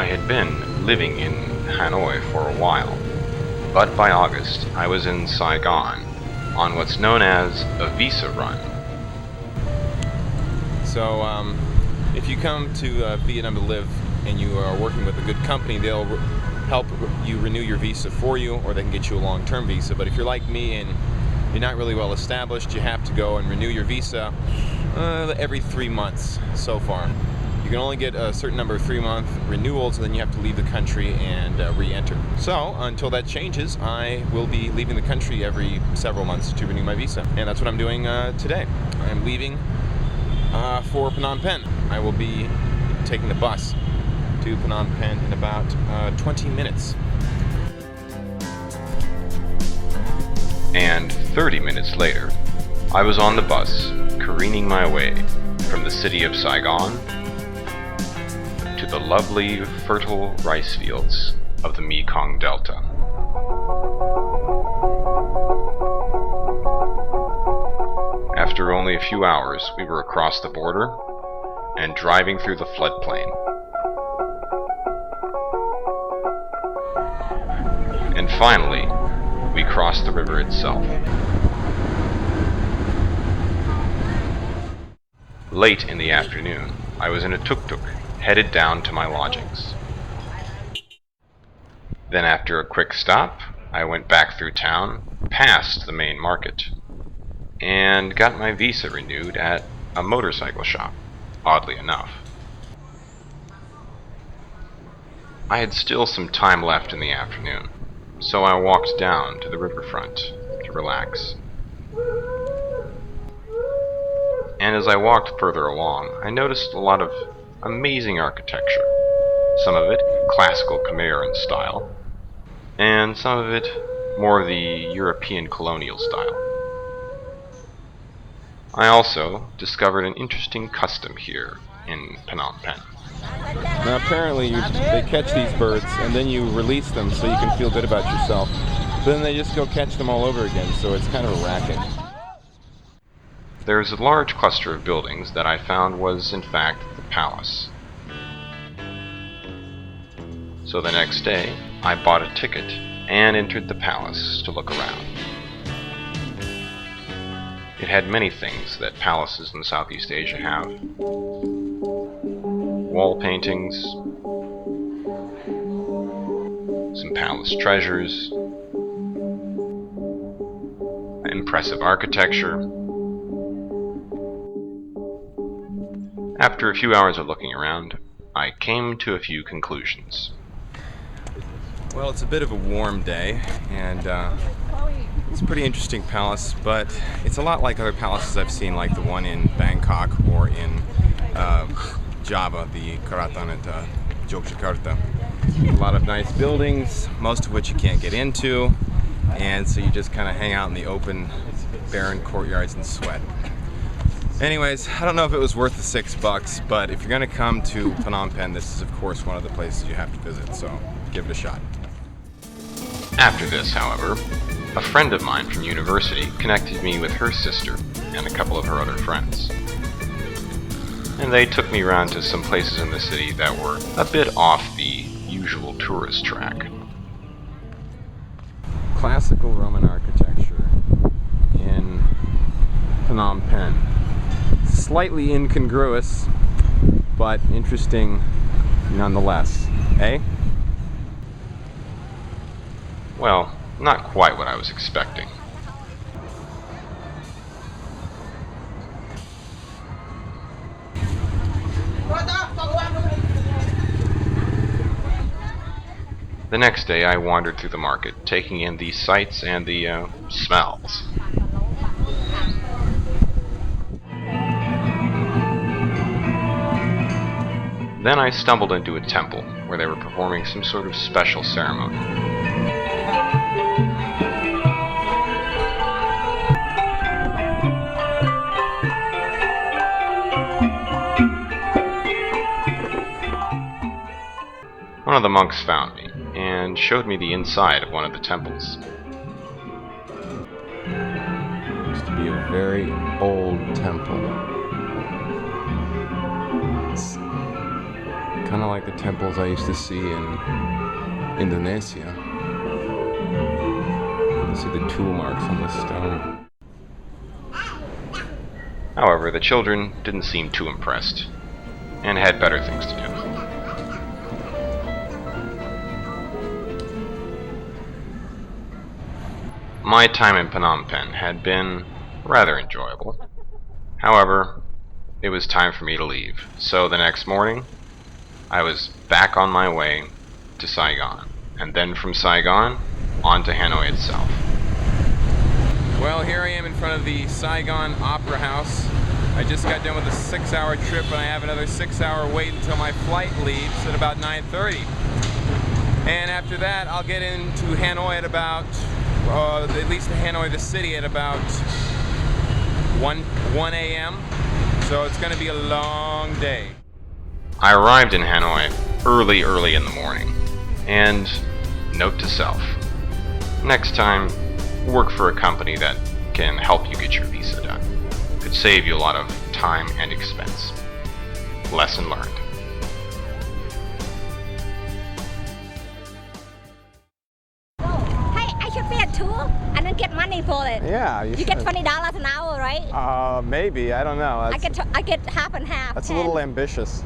had been living in Hanoi for a while, but by August I was in Saigon on what's known as a visa run. So, if you come to Vietnam to live and you are working with a good company, they'll help you renew your visa for you, or they can get you a long-term visa. But if you're like me and you're not really well established, you have to go and renew your visa every 3 months so far. You can only get a certain number of 3-month renewals, and then you have to leave the country and re-enter. So until that changes, I will be leaving the country every several months to renew my visa. And that's what I'm doing today. I'm leaving for Phnom Penh. I will be taking the bus to Phnom Penh in about 20 minutes. And 30 minutes later, I was on the bus, careening my way from the city of Saigon to the lovely, fertile rice fields of the Mekong Delta. After only a few hours, we were across the border and driving through the floodplain. And finally, we crossed the river itself. Late in the afternoon, I was in a tuk-tuk, headed down to my lodgings. Then after a quick stop, I went back through town, past the main market, and got my visa renewed at a motorcycle shop, oddly enough. I had still some time left in the afternoon, so I walked down to the riverfront to relax. And as I walked further along, I noticed a lot of amazing architecture, some of it classical Khmer in style, and some of it more of the European colonial style. I also discovered an interesting custom here in Phnom Penh. Now apparently they catch these birds and then you release them so you can feel good about yourself. But then they just go catch them all over again, so it's kind of a racket. There's a large cluster of buildings that I found was in fact the palace. So the next day, I bought a ticket and entered the palace to look around. It had many things that palaces in Southeast Asia have. Wall paintings, some palace treasures, impressive architecture. After a few hours of looking around, I came to a few conclusions. Well, it's a bit of a warm day, and it's a pretty interesting palace, but it's a lot like other palaces I've seen, like the one in Bangkok or in Java, the Karaatan at Yogyakarta. A lot of nice buildings, most of which you can't get into, and so you just kind of hang out in the open, barren courtyards and sweat. Anyways, I don't know if it was worth the $6, but if you're going to come to Phnom Penh, this is of course one of the places you have to visit, so give it a shot. After this, however, a friend of mine from university connected me with her sister and a couple of her other friends. And they took me around to some places in the city that were a bit off the usual tourist track. Classical Roman architecture in Phnom Penh. Slightly incongruous, but interesting nonetheless. Eh? Well, not quite what I was expecting. The next day I wandered through the market, taking in the sights and the smells. Then I stumbled into a temple where they were performing some sort of special ceremony. One of the monks found me and showed me the inside of one of the temples. Used to be a very old temple. It's Kind of like the temples I used to see in Indonesia. You can see the tool marks on the stone. However, the children didn't seem too impressed, and had better things to do. My time in Phnom Penh had been rather enjoyable. However, it was time for me to leave, so the next morning, I was back on my way to Saigon, and then from Saigon, on to Hanoi itself. Well, here I am in front of the Saigon Opera House. I just got done with a 6-hour trip, and I have another 6-hour wait until my flight leaves at about 9:30. And after that, I'll get into Hanoi at about, at least Hanoi the city at about 1 a.m. So it's going to be a long day. I arrived in Hanoi early in the morning, and note to self, next time, work for a company that can help you get your visa done. Could save you a lot of time and expense. Lesson learned. Hey, I should pay a tour and then get money for it. Yeah, You get $20 an hour, right? Maybe, I don't know. I get half and half. That's a 10. little ambitious.